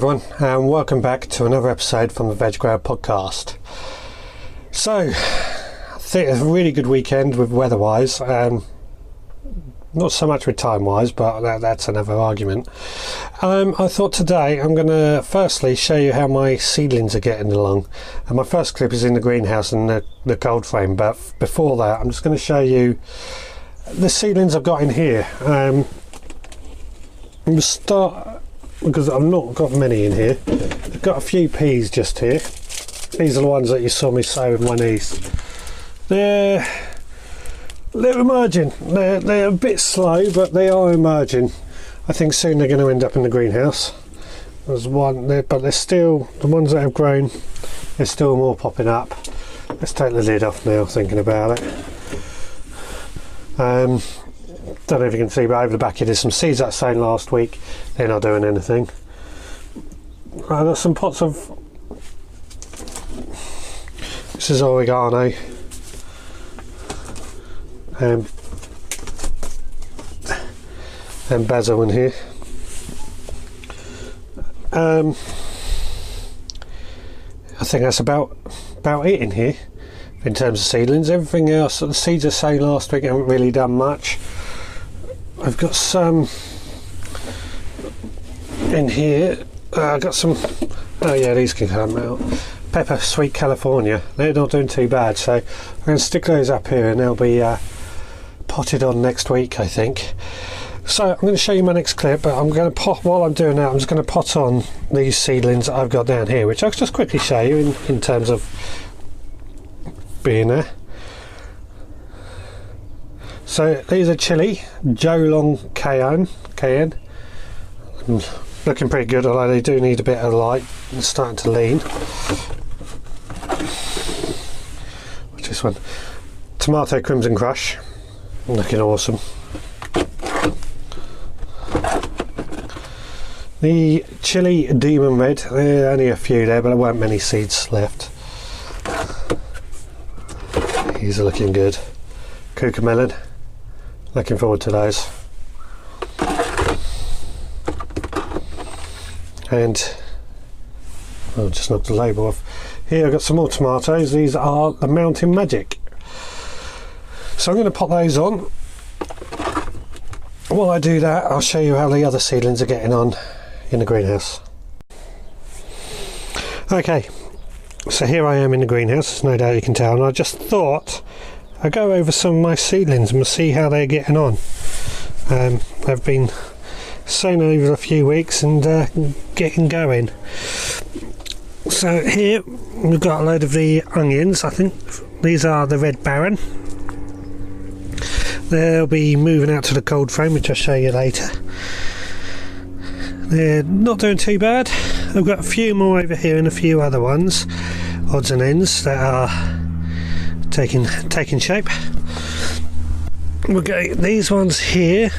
everyone, and welcome back to another episode from the Veg Grower Podcast. So, I think it's a really good weekend with weather-wise, not so much with time-wise, but that's another argument. I thought today I'm going to firstly show you how my seedlings are getting along. And my first clip is in the greenhouse and the cold frame, but before that I'm just going to show you the seedlings I've got in here. I'm going to start, because I've not got many in here. I've got a few peas just here. These are the ones that you saw me sow with my niece. They're emerging. They're a bit slow, but they are emerging. I think soon they're going to end up in the greenhouse. There's one there, but they're still, the ones that have grown, there's still more popping up. Let's take the lid off now, thinking about it. Don't know if you can see, but over the back here there's some seeds that I sown last week. They're not doing anything. I've got some pots of, this is oregano, and basil in here. I think that's about it in here in terms of seedlings. Everything else, the seeds I sown last week haven't really done much. I've got some in here. I've got some, oh yeah, these can come out. Pepper Sweet California, they're not doing too bad, so I'm going to stick those up here and they'll be potted on next week, I think. So I'm going to show you my next clip, but I'm going to pot, while I'm doing that, I'm just going to pot on these seedlings that I've got down here, which I'll just quickly show you in terms of being there. So these are chili, Joe Long Cayenne. Looking pretty good, although they do need a bit of light. It's starting to lean. What's this one? Tomato Crimson Crush. Looking awesome. The chili Demon Red. There are only a few there, but there weren't many seeds left. These are looking good. Cucamelon. Looking forward to those. And I'll just knock the label off. Here I've got some more tomatoes. These are the Mountain Magic. So I'm going to pop those on. While I do that, I'll show you how the other seedlings are getting on in the greenhouse. Okay, so here I am in the greenhouse, no doubt you can tell, and I just thought I'd go over some of my seedlings and see how they're getting on. They've been sown over a few weeks and getting going. So here we've got a load of the onions. I think these are the Red Baron. They'll be moving out to the cold frame, which I'll show you later. They're not doing too bad. I've got a few more over here and a few other ones, odds and ends, that are taking shape. We'll get these ones here,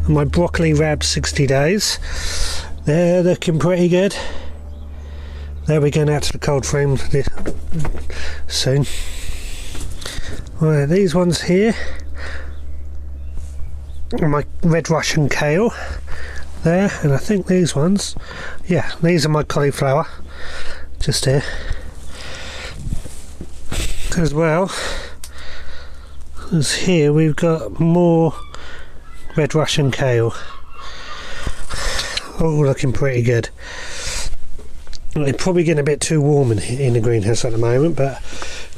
my broccoli rab 60 days. They're looking pretty good. They'll be going out to the cold frame soon. Right, these ones here, my red Russian kale there, and I think these ones, yeah, these are my cauliflower just here as well as here. We've got more red Russian kale, all looking pretty good. They're probably getting a bit too warm in the greenhouse at the moment, but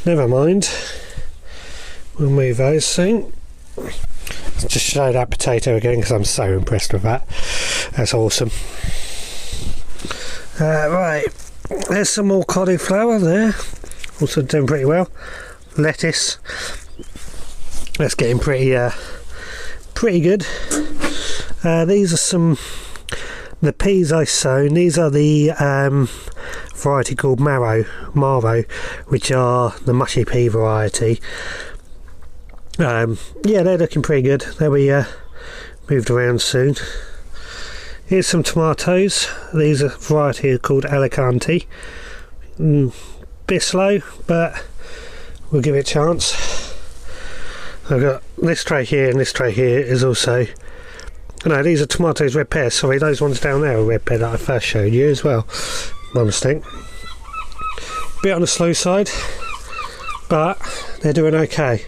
never mind, we'll move those soon. Just show that potato again because I'm so impressed with that. That's awesome. Right, there's some more cauliflower there, also doing pretty well. Lettuce, that's getting pretty good. These are some, the peas I sown. These are the variety called Marrow, which are the mushy pea variety. Yeah, they're looking pretty good. They'll be moved around soon. Here's some tomatoes. These are a variety called Alicante. Bit slow, but we'll give it a chance. I've got this tray here, and this tray here is also No, these are tomatoes red pears. Sorry, those ones down there are red pear that I first showed you as well. My mistake. Bit on the slow side, but they're doing okay.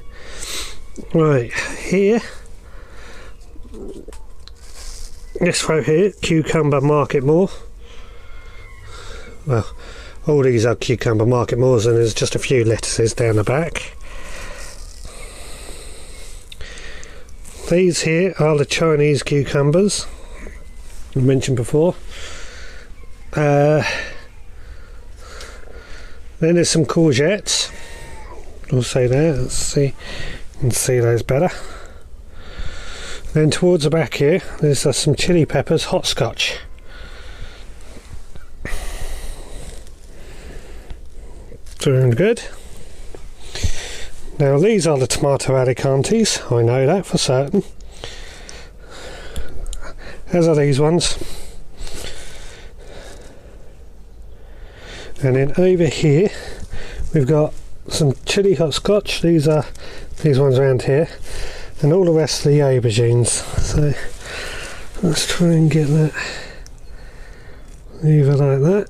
Right, here, this row here, cucumber market more. Well, all these are cucumber market mores, and there's just a few lettuces down the back. These here are the Chinese cucumbers I mentioned before. Then there's some courgettes. I'll say there. Let's see. You can see those better. Then towards the back here, there's some chili peppers, hot scotch. Doing good. Now these are the tomato alicantes. I know that for certain. As are these ones. And then over here we've got some chili hot scotch. These are these ones around here, and all the rest of the aubergines. So let's try and get that either like that.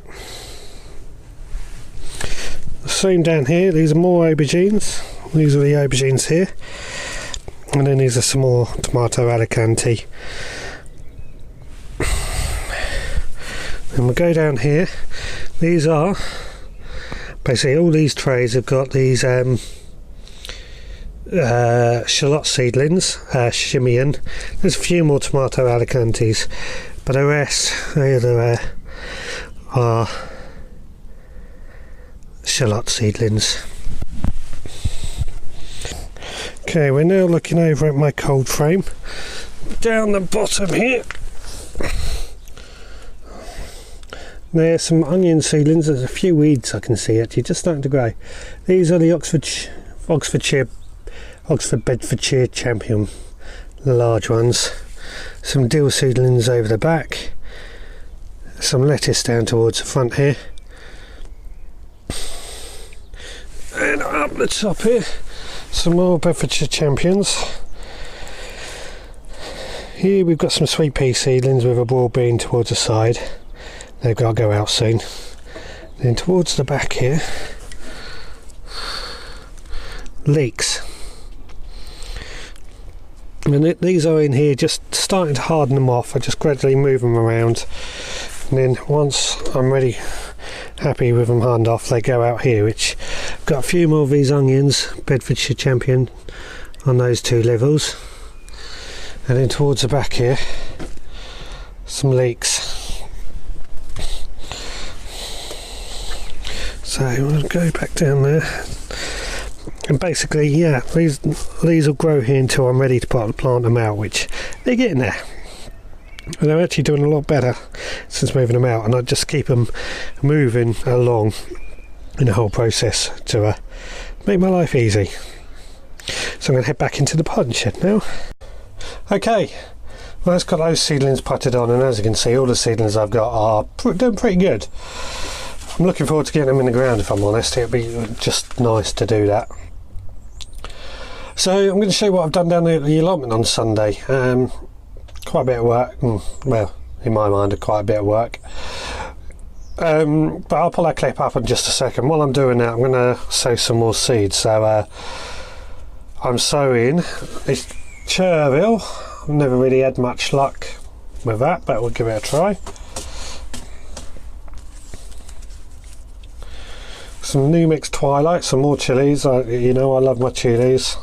Same down here, these are more aubergines. These are the aubergines here, and then these are some more tomato alicante. And we'll go down here. These are basically all these trays have got these shallot seedlings, shimeon. There's a few more tomato alicantes, but the rest either are shallot seedlings. Okay, we're now looking over at my cold frame. Down the bottom here, there's some onion seedlings. There's a few weeds I can see actually just starting to grow. These are the Oxford Bedfordshire Champion, the large ones. Some dill seedlings over the back. Some lettuce down towards the front here. And up the top here, some more Bedfordshire Champions. Here we've got some sweet pea seedlings with a broad bean towards the side. They've got to go out soon. Then towards the back here, leeks. And these are in here, just starting to harden them off. I just gradually move them around, and then once I'm ready, happy with them hardened off, they go out here. Which got a few more of these onions, Bedfordshire Champion, on those two levels. And then towards the back here, some leeks. So we'll go back down there, and basically, yeah, these will grow here until I'm ready to plant them out, which they're getting there. And they're actually doing a lot better since moving them out, and I just keep them moving along in the whole process to make my life easy. So I'm going to head back into the potting shed now. Okay, well, it's got those seedlings potted on, and as you can see, all the seedlings I've got are doing pretty good. I'm looking forward to getting them in the ground, if I'm honest. It'll be just nice to do that. So I'm going to show you what I've done down there at the allotment on Sunday. Quite a bit of work, well, in my mind, quite a bit of work. But I'll pull that clip up in just a second. While I'm doing that, I'm going to sow some more seeds. So I'm sowing this chervil. I've never really had much luck with that, but we'll give it a try. Some New Mix Twilight, some more chilies. You know I love my chilies.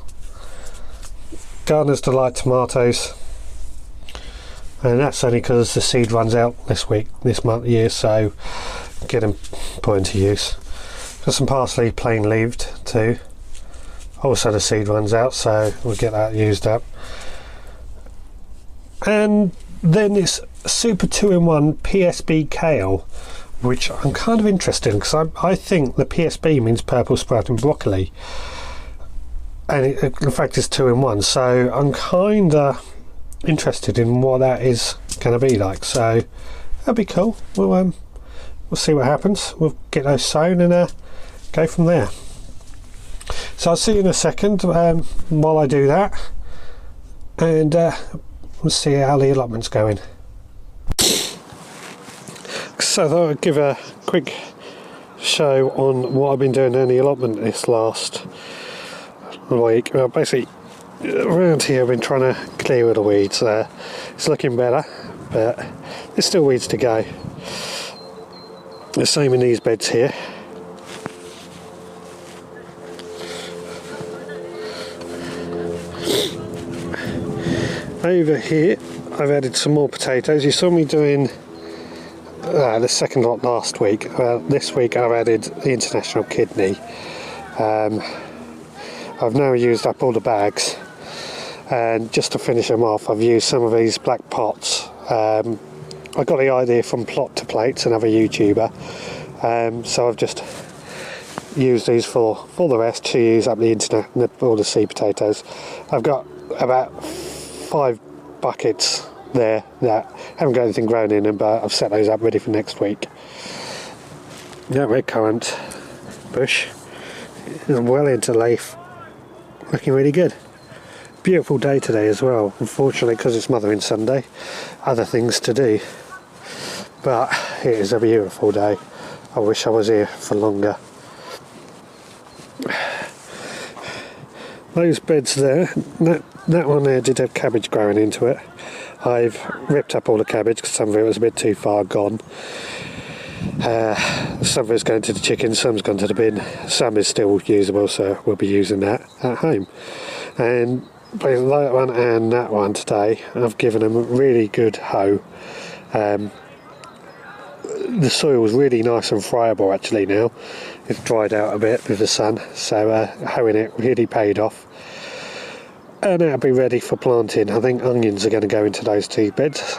Gardener's Delight tomatoes, and that's only because the seed runs out this year, so get them put into use. Got some parsley plain leaved too. Also the seed runs out, so we'll get that used up. And then this Super 2-in-1 PSB kale, which I'm kind of interested in, because I think the PSB means purple sprouting broccoli, and in fact it's 2-in-1, so I'm kind of interested in what that is going to be like. So that'd be cool. We'll see what happens. We'll get those sown and go from there. So I'll see you in a second while I do that, and let's see how the allotment's going. So I thought I'd give a quick show on what I've been doing in the allotment this last week. Well, basically around here I've been trying to clear all the weeds there. It's looking better, but there's still weeds to go. The same in these beds here. Over here I've added some more potatoes. You saw me doing the second lot last week. This week I've added the international kidney. I've now used up all the bags, and just to finish them off I've used some of these black pots. I got the idea from Plot to Plates, another YouTuber, so I've just used these for the rest to use up all the seed potatoes. I've got about 5 buckets there that haven't got anything grown in them, but I've set those up ready for next week. That red currant bush is well into leaf, looking really good. Beautiful day today as well. Unfortunately, because it's Mothering Sunday, other things to do, but it is a beautiful day. I wish I was here for longer. Those beds there, that one there did have cabbage growing into it. I've ripped up all the cabbage because some of it was a bit too far gone. Some of it's going to the chickens, some's gone to the bin, some is still usable, so we'll be using that at home. And both that one and that one today, I've given them a really good hoe. The soil was really nice and friable actually now. It's dried out a bit with the sun, so hoeing it really paid off. And it'll be ready for planting. I think onions are going to go into those 2 beds.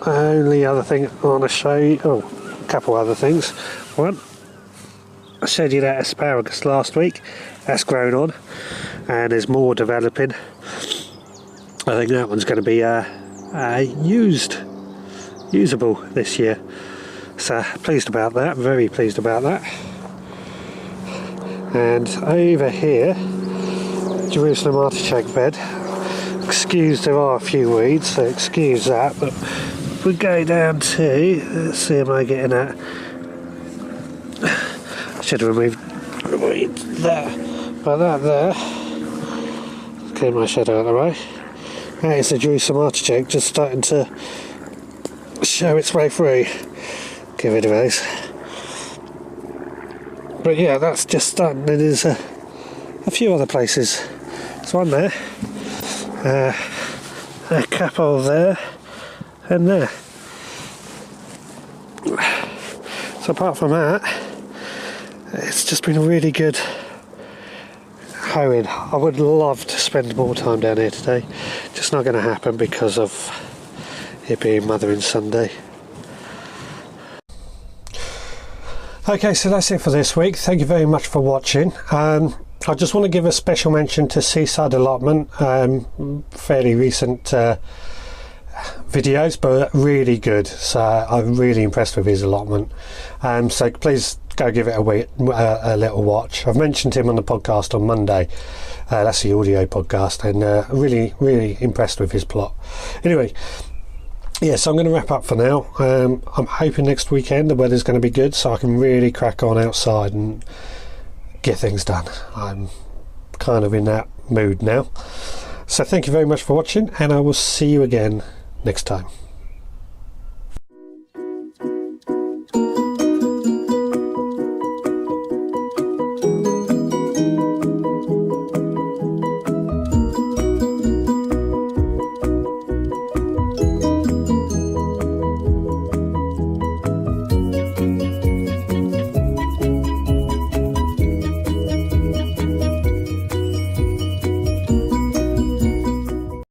Only other thing I want to show you, a couple other things. One, I showed you that asparagus last week. That's grown on, and there's more developing. I think that one's going to be usable this year. So pleased about that, very pleased about that. And over here, Jerusalem artichoke bed. Excuse, there are a few weeds, so excuse that, but if we go down to, let's see, am I getting that? I should have removed the weeds there, but that there, clear my shadow out of the way. That is the Jerusalem artichoke just starting to show its way through. Get rid of those. But yeah, that's just starting. There's a few other places. There's one there, a couple there, and there. So apart from that, it's just been a really good hoeing. I would love to spend more time down here today. Just not going to happen because of it being Mothering Sunday. Okay, so that's it for this week. Thank you very much for watching. I just want to give a special mention to Seaside Allotment. Fairly recent videos, but really good. So I'm really impressed with his allotment. So please go give it a little watch. I've mentioned him on the podcast on Monday. That's the audio podcast, and really impressed with his plot. Anyway, yeah, so I'm going to wrap up for now. I'm hoping next weekend the weather's going to be good, so I can really crack on outside and get things done. I'm kind of in that mood now. So thank you very much for watching, and I will see you again next time.